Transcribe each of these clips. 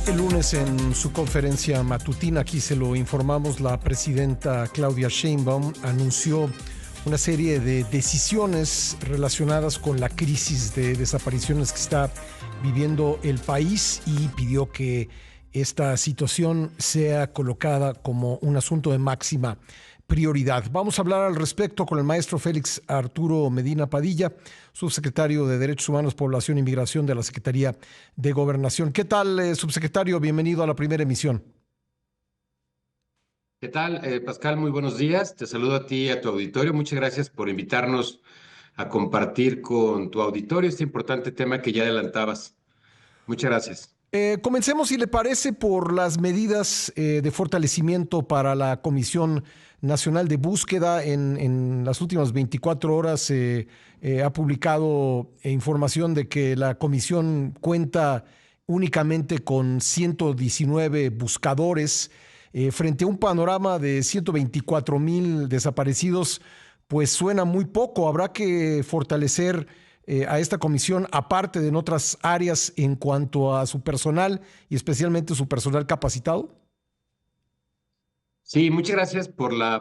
El lunes en su conferencia matutina, aquí se lo informamos, la presidenta Claudia Sheinbaum anunció una serie de decisiones relacionadas con la crisis de desapariciones que está viviendo el país y pidió que esta situación sea colocada como un asunto de máxima prioridad. Vamos a hablar al respecto con el maestro Félix Arturo Medina Padilla, subsecretario de Derechos Humanos, Población y Migración de la Secretaría de Gobernación. ¿Qué tal, subsecretario? Bienvenido a la primera emisión. ¿Qué tal, Pascal? Muy buenos días. Te saludo a ti y a tu auditorio. Muchas gracias por invitarnos a compartir con tu auditorio este importante tema que ya adelantabas. Muchas gracias. Comencemos, si le parece, por las medidas de fortalecimiento para la Comisión Nacional de Búsqueda. En las últimas 24 horas ha publicado información de que la comisión cuenta únicamente con 119 buscadores frente a un panorama de 124,000 desaparecidos. Pues suena muy poco. Habrá que fortalecer a esta comisión, aparte de en otras áreas en cuanto a su personal y especialmente su personal capacitado? Sí, muchas gracias por la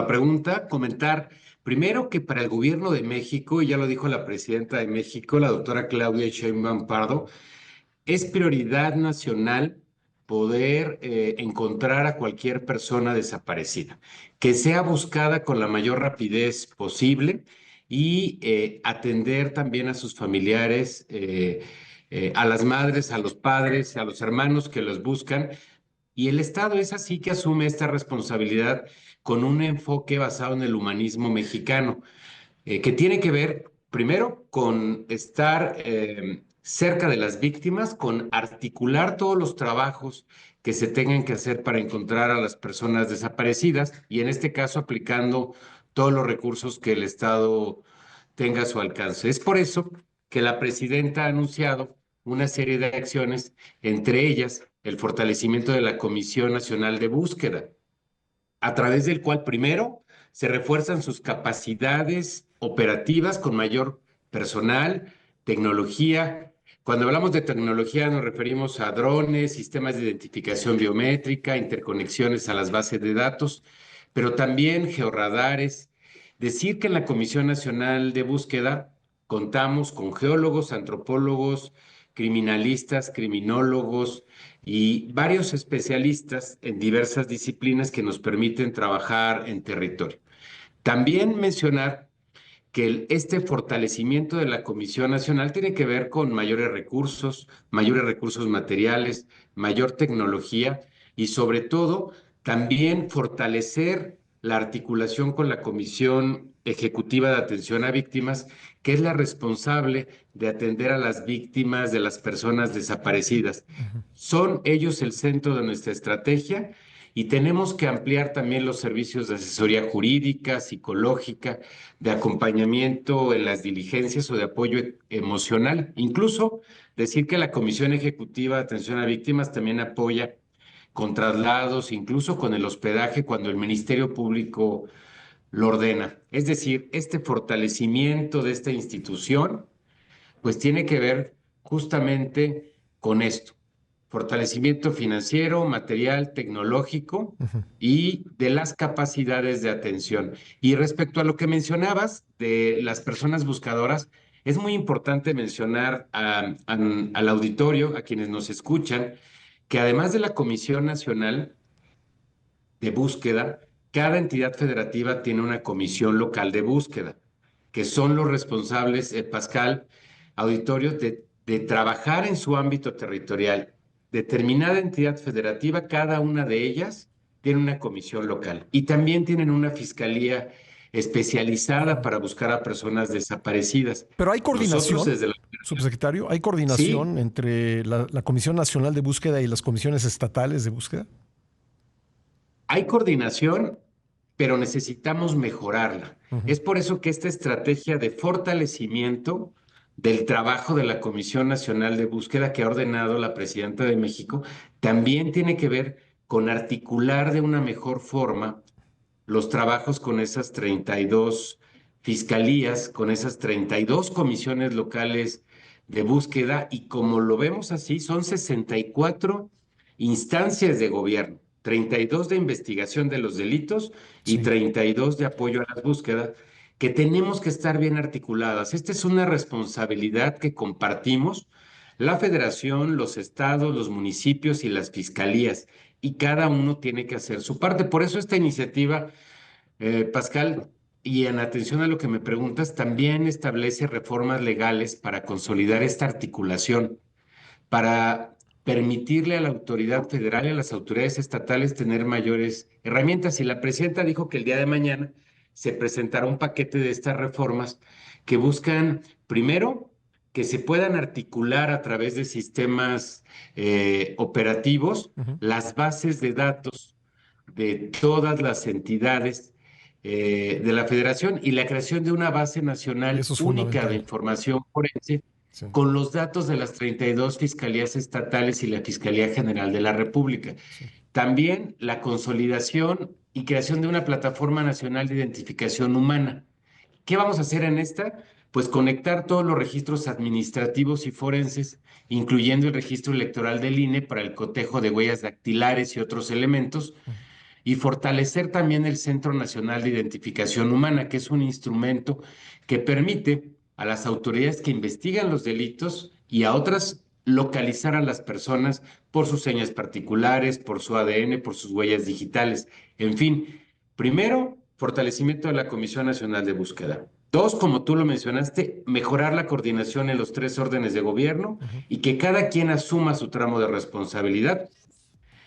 pregunta. Comentar primero que para el gobierno de México, y ya lo dijo la presidenta de México, la doctora Claudia Sheinbaum Pardo, es prioridad nacional poder encontrar a cualquier persona desaparecida, que sea buscada con la mayor rapidez posible y atender también a sus familiares, a las madres, a los padres, a los hermanos que los buscan. Y el Estado es así que asume esta responsabilidad con un enfoque basado en el humanismo mexicano que tiene que ver primero con estar cerca de las víctimas, con articular todos los trabajos que se tengan que hacer para encontrar a las personas desaparecidas y en este caso aplicando todos los recursos que el Estado tenga a su alcance. Es por eso que la presidenta ha anunciado una serie de acciones, entre ellas el fortalecimiento de la Comisión Nacional de Búsqueda, a través del cual primero se refuerzan sus capacidades operativas con mayor personal, tecnología. Cuando hablamos de tecnología nos referimos a drones, sistemas de identificación biométrica, interconexiones a las bases de datos, pero también georradares. Decir que en la Comisión Nacional de Búsqueda contamos con geólogos, antropólogos, criminalistas, criminólogos, y varios especialistas en diversas disciplinas que nos permiten trabajar en territorio. También mencionar que este fortalecimiento de la Comisión Nacional tiene que ver con mayores recursos materiales, mayor tecnología y sobre todo también fortalecer la articulación con la Comisión Ejecutiva de Atención a Víctimas, que es la responsable de atender a las víctimas de las personas desaparecidas. Son ellos el centro de nuestra estrategia y tenemos que ampliar también los servicios de asesoría jurídica, psicológica, de acompañamiento en las diligencias o de apoyo emocional. Incluso decir que la Comisión Ejecutiva de Atención a Víctimas también apoya con traslados, incluso con el hospedaje cuando el Ministerio Público lo ordena. Es decir, este fortalecimiento de esta institución, pues tiene que ver justamente con esto. Fortalecimiento financiero, material, tecnológico y de las capacidades de atención. Y respecto a lo que mencionabas de las personas buscadoras, es muy importante mencionar al auditorio, a quienes nos escuchan, que además de la Comisión Nacional de Búsqueda, cada entidad federativa tiene una comisión local de búsqueda, que son los responsables, Pascal, auditorio, de trabajar en su ámbito territorial. Determinada entidad federativa, cada una de ellas tiene una comisión local y también tienen una fiscalía especializada para buscar a personas desaparecidas. Pero hay Nosotros coordinación, desde la... subsecretario, hay Sí, coordinación entre la Comisión Nacional de Búsqueda y las comisiones estatales de búsqueda. hay coordinación, pero necesitamos mejorarla. Ujú. Es por eso que esta estrategia de fortalecimiento del trabajo de la Comisión Nacional de Búsqueda que ha ordenado la Presidenta de México también tiene que ver con articular de una mejor forma los trabajos con esas 32 fiscalías, con esas 32 comisiones locales de búsqueda y como lo vemos así, son 64 instancias de gobierno, 32 de investigación de los delitos y Sí, 32 de apoyo a las búsquedas, que tenemos que estar bien articuladas. Esta es una responsabilidad que compartimos la federación, los estados, los municipios y las fiscalías, y cada uno tiene que hacer su parte. Por eso esta iniciativa, Pascal, y en atención a lo que me preguntas, también establece reformas legales para consolidar esta articulación, para permitirle a la autoridad federal y a las autoridades estatales tener mayores herramientas. Y la presidenta dijo que el día de mañana se presentará un paquete de estas reformas que buscan, primero, que se puedan articular a través de sistemas operativos ujú. las bases de datos de todas las entidades de la federación y la creación de una base nacional Eso es única de fundamental. información forense Sí. con los datos de las 32 fiscalías estatales y la Fiscalía General de la República. Sí. También la consolidación y creación de una plataforma nacional de identificación humana. ¿Qué vamos a hacer en esta? Pues conectar todos los registros administrativos y forenses, incluyendo el registro electoral del INE para el cotejo de huellas dactilares y otros elementos, Ujú. y fortalecer también el Centro Nacional de Identificación Humana, que es un instrumento que permite a las autoridades que investigan los delitos y a otras localizar a las personas por sus señas particulares, por su ADN, por sus huellas digitales. En fin, primero, fortalecimiento de la Comisión Nacional de Búsqueda. Dos, como tú lo mencionaste, mejorar la coordinación en los tres órdenes de gobierno Ujú. y que cada quien asuma su tramo de responsabilidad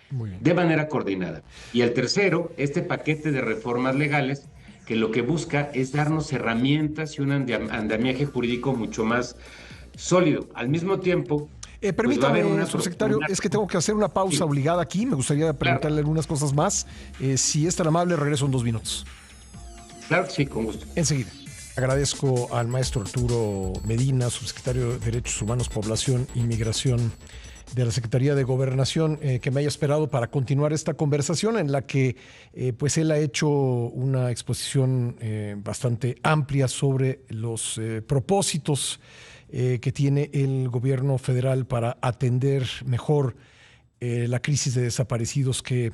Muy bien. de manera coordinada. Y el tercero, este paquete de reformas legales que lo que busca es darnos herramientas y un andamiaje jurídico mucho más sólido. Al mismo tiempo, pues va a haber Permítame, una... subsecretario, es que tengo que hacer una pausa Sí, obligada aquí. Me gustaría claro, preguntarle algunas cosas más. Si es tan amable, regreso en 2 minutos. claro que sí, con gusto. Enseguida. Agradezco al maestro Arturo Medina, subsecretario de Derechos Humanos, Población y Migración de la Secretaría de Gobernación, que me haya esperado para continuar esta conversación en la que pues él ha hecho una exposición bastante amplia sobre los propósitos que tiene el gobierno federal para atender mejor la crisis de desaparecidos que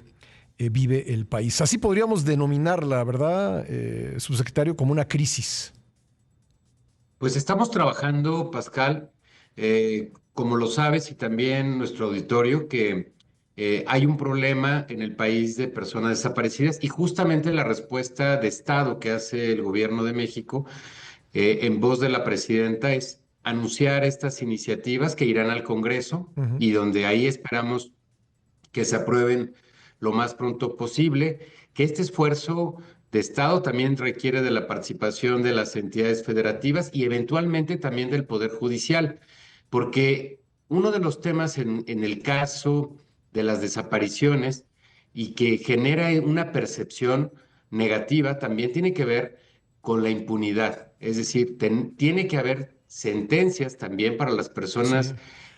vive el país. Así podríamos denominarla, ¿verdad, subsecretario? Como una crisis. Pues estamos trabajando, Pascal, como lo sabes, y también nuestro auditorio, que hay un problema en el país de personas desaparecidas y justamente la respuesta de Estado que hace el gobierno de México en voz de la presidenta es anunciar estas iniciativas que irán al Congreso Ujú. y donde ahí esperamos que se aprueben lo más pronto posible, que este esfuerzo de Estado también requiere de la participación de las entidades federativas y eventualmente también del Poder Judicial, porque uno de los temas en el caso de las desapariciones y que genera una percepción negativa también tiene que ver con la impunidad, es decir, tiene que haber sentencias también para las personas Sí,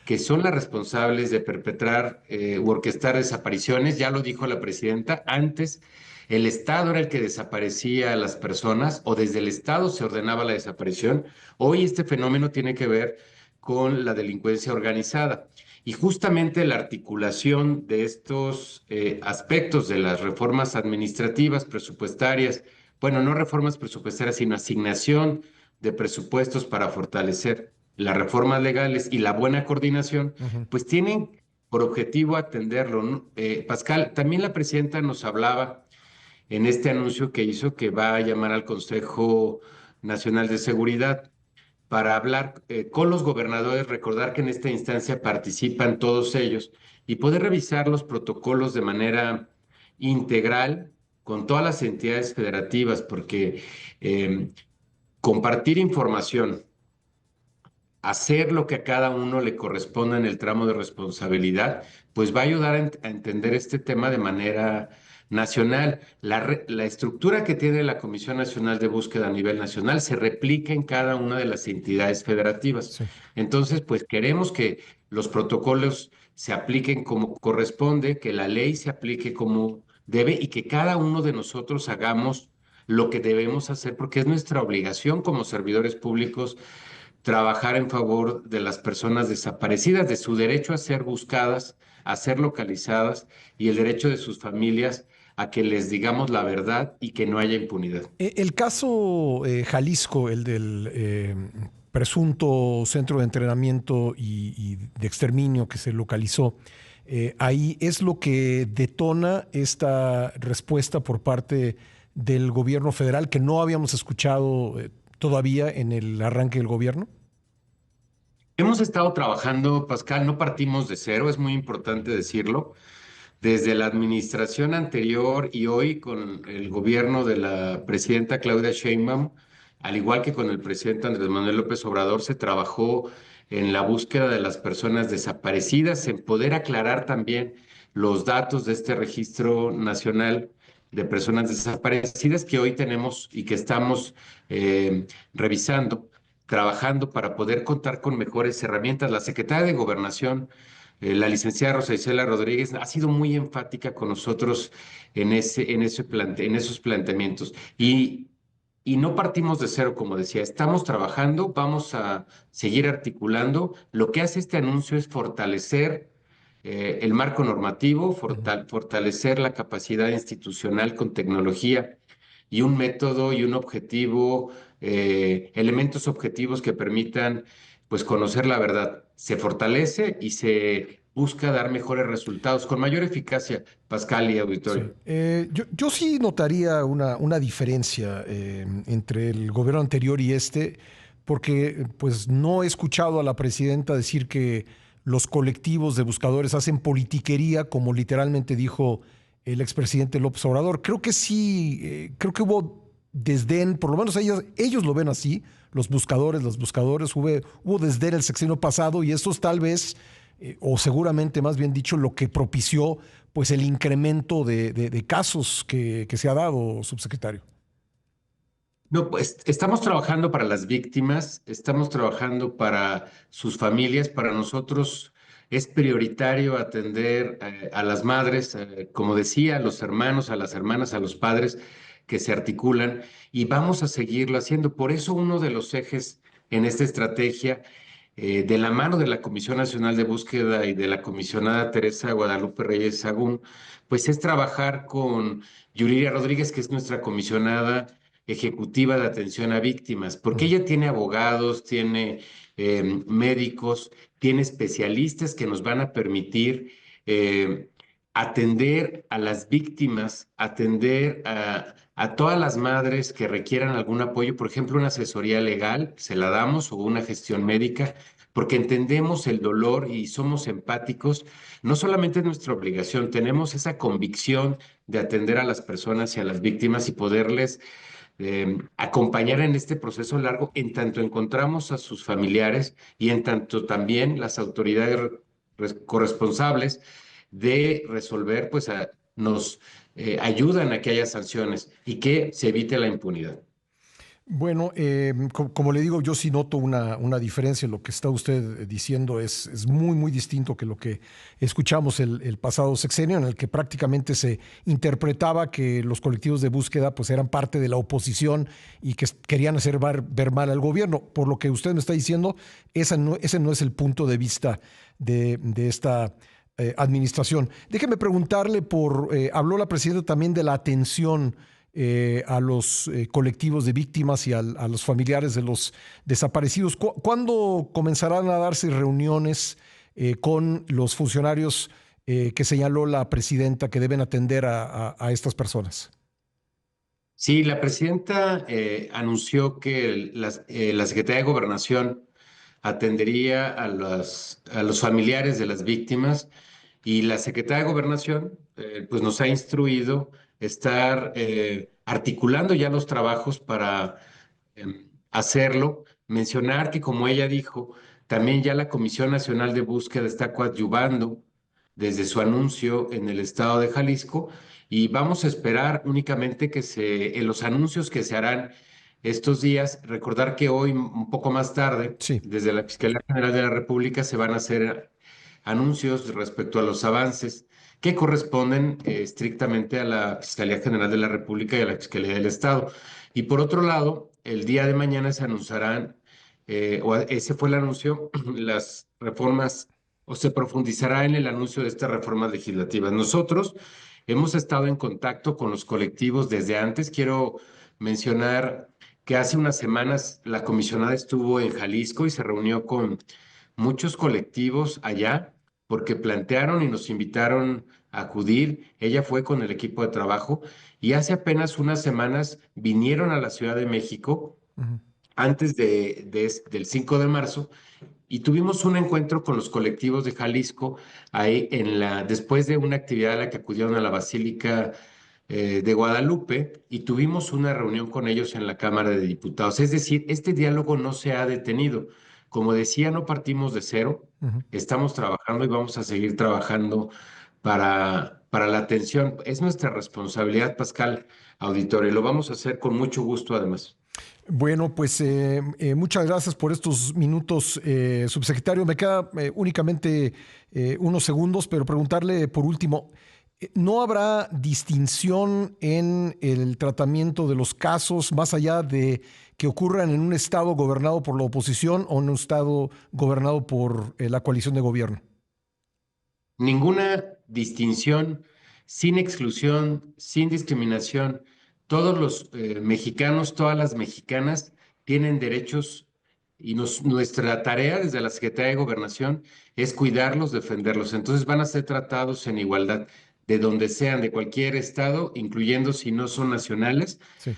que son las responsables de perpetrar u orquestar desapariciones. Ya lo dijo la presidenta, antes el Estado era el que desaparecía a las personas o desde el Estado se ordenaba la desaparición. Hoy este fenómeno tiene que ver con la delincuencia organizada. Y justamente la articulación de estos aspectos de las reformas administrativas, presupuestarias, bueno, no reformas presupuestarias, sino asignación de presupuestos para fortalecer las reformas legales y la buena coordinación, ujú. pues tienen por objetivo atenderlo, ¿no? Pascal, también la presidenta nos hablaba en este anuncio que hizo que va a llamar al Consejo Nacional de Seguridad para hablar con los gobernadores, recordar que en esta instancia participan todos ellos y poder revisar los protocolos de manera integral con todas las entidades federativas, porque eh, compartir información, hacer lo que a cada uno le corresponda en el tramo de responsabilidad, pues va a ayudar a entender este tema de manera nacional. La estructura que tiene la Comisión Nacional de Búsqueda a nivel nacional se replica en cada una de las entidades federativas. Sí. Entonces, pues queremos que los protocolos se apliquen como corresponde, que la ley se aplique como debe y que cada uno de nosotros hagamos lo que debemos hacer, porque es nuestra obligación como servidores públicos trabajar en favor de las personas desaparecidas, de su derecho a ser buscadas, a ser localizadas y el derecho de sus familias a que les digamos la verdad y que no haya impunidad. El caso Jalisco, el del presunto centro de entrenamiento y de exterminio que se localizó, ahí es lo que detona esta respuesta por parte del gobierno federal que no habíamos escuchado todavía en el arranque del gobierno. Hemos estado trabajando, Pascal, no partimos de cero, es muy importante decirlo. Desde la administración anterior y hoy con el gobierno de la presidenta Claudia Sheinbaum, al igual que con el presidente Andrés Manuel López Obrador, se trabajó en la búsqueda de las personas desaparecidas, en poder aclarar también los datos de este registro nacional de personas desaparecidas que hoy tenemos y que estamos revisando, trabajando para poder contar con mejores herramientas. La secretaria de Gobernación, la licenciada Rosa Isela Rodríguez, ha sido muy enfática con nosotros en esos planteamientos. Y no partimos de cero, como decía, estamos trabajando, vamos a seguir articulando. Lo que hace este anuncio es fortalecer el marco normativo, Ujú. fortalecer la capacidad institucional con tecnología y un método y un objetivo, elementos objetivos que permitan pues conocer la verdad. Se fortalece y se busca dar mejores resultados con mayor eficacia, Pascal y Sí. auditorio. Yo sí notaría una diferencia entre el gobierno anterior y este, porque pues no he escuchado a la presidenta decir que los colectivos de buscadores hacen politiquería, como literalmente dijo el expresidente López Obrador. Creo que sí, creo que hubo desdén, por lo menos ellos lo ven así, los buscadores, hubo desdén el sexenio pasado y estos tal vez, o seguramente más bien dicho, lo que propició pues el incremento de casos que se ha dado, subsecretario. No, pues estamos trabajando para las víctimas, estamos trabajando para sus familias, para nosotros es prioritario atender a las madres, como decía, a los hermanos, a las hermanas, a los padres que se articulan y vamos a seguirlo haciendo. Por eso uno de los ejes en esta estrategia, de la mano de la Comisión Nacional de Búsqueda y de la comisionada Teresa Guadalupe Reyes Sagún, pues es trabajar con Yuriria Rodríguez, que es nuestra comisionada ejecutiva de atención a víctimas, porque Ujú. ella tiene abogados, tiene médicos, tiene especialistas que nos van a permitir eh, atender a las víctimas, atender a todas las madres que requieran algún apoyo, por ejemplo, una asesoría legal, se la damos, o una gestión médica, porque entendemos el dolor y somos empáticos. No solamente es nuestra obligación, tenemos esa convicción de atender a las personas y a las víctimas y poderles acompañar en este proceso largo, en tanto encontramos a sus familiares y en tanto también las autoridades corresponsables de resolver, pues nos ayudan a que haya sanciones y que se evite la impunidad. Bueno, como le digo, yo sí noto una diferencia. Lo que está usted diciendo es muy, muy distinto que lo que escuchamos el pasado sexenio, en el que prácticamente se interpretaba que los colectivos de búsqueda pues, eran parte de la oposición y que querían hacer ver mal al gobierno. Por lo que usted me está diciendo, ese no es el punto de vista de esta administración. Déjeme preguntarle habló la presidenta también de la atención a los colectivos de víctimas y a los familiares de los desaparecidos. ¿Cuándo comenzarán a darse reuniones con los funcionarios que señaló la presidenta que deben atender a estas personas? Sí, la presidenta anunció que la Secretaría de Gobernación atendería a los familiares de las víctimas y la Secretaría de Gobernación pues nos ha instruido estar articulando ya los trabajos para hacerlo. Mencionar que, como ella dijo, también ya la Comisión Nacional de Búsqueda está coadyuvando desde su anuncio en el estado de Jalisco y vamos a esperar únicamente en los anuncios que se harán estos días, recordar que hoy, un poco más tarde, Sí. desde la Fiscalía General de la República se van a hacer anuncios respecto a los avances que corresponden estrictamente a la Fiscalía General de la República y a la Fiscalía del Estado. Y por otro lado, el día de mañana se anunciarán ese fue el anuncio, las reformas, o se profundizará en el anuncio de estas reformas legislativas. Nosotros hemos estado en contacto con los colectivos desde antes. Quiero mencionar que hace unas semanas la comisionada estuvo en Jalisco y se reunió con muchos colectivos allá porque plantearon y nos invitaron a acudir. Ella fue con el equipo de trabajo y hace apenas unas semanas vinieron a la Ciudad de México Ujú. antes del 5 de marzo y tuvimos un encuentro con los colectivos de Jalisco ahí después de una actividad a la que acudieron a la Basílica de Guadalupe y tuvimos una reunión con ellos en la Cámara de Diputados. Es decir, este diálogo no se ha detenido. Como decía, no partimos de cero, Ujú. estamos trabajando y vamos a seguir trabajando para la atención. Es nuestra responsabilidad, Pascal, auditorio, y lo vamos a hacer con mucho gusto además. Bueno, pues muchas gracias por estos minutos, subsecretario. Me queda únicamente unos segundos, pero preguntarle por último, ¿no habrá distinción en el tratamiento de los casos más allá de que ocurran en un estado gobernado por la oposición o en un estado gobernado por la coalición de gobierno? Ninguna distinción, sin exclusión, sin discriminación. Todos los mexicanos, todas las mexicanas tienen derechos y nuestra tarea desde la Secretaría de Gobernación es cuidarlos, defenderlos. Entonces van a ser tratados en igualdad de donde sean, de cualquier estado, incluyendo si no son nacionales. Sí.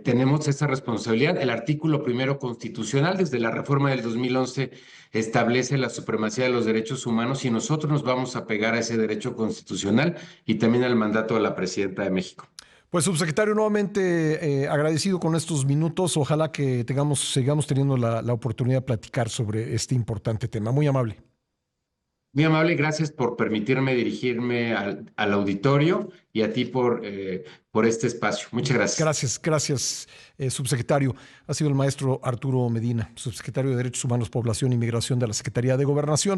Tenemos esa responsabilidad. El artículo primero constitucional, desde la reforma del 2011, establece la supremacía de los derechos humanos y nosotros nos vamos a pegar a ese derecho constitucional y también al mandato de la presidenta de México. Pues, subsecretario, nuevamente agradecido con estos minutos. Ojalá que sigamos teniendo la oportunidad de platicar sobre este importante tema. Muy amable. Muy amable, gracias por permitirme dirigirme al auditorio y a ti por este espacio. Muchas gracias. Gracias, gracias, subsecretario. Ha sido el maestro Arturo Medina, subsecretario de Derechos Humanos, Población y Migración de la Secretaría de Gobernación.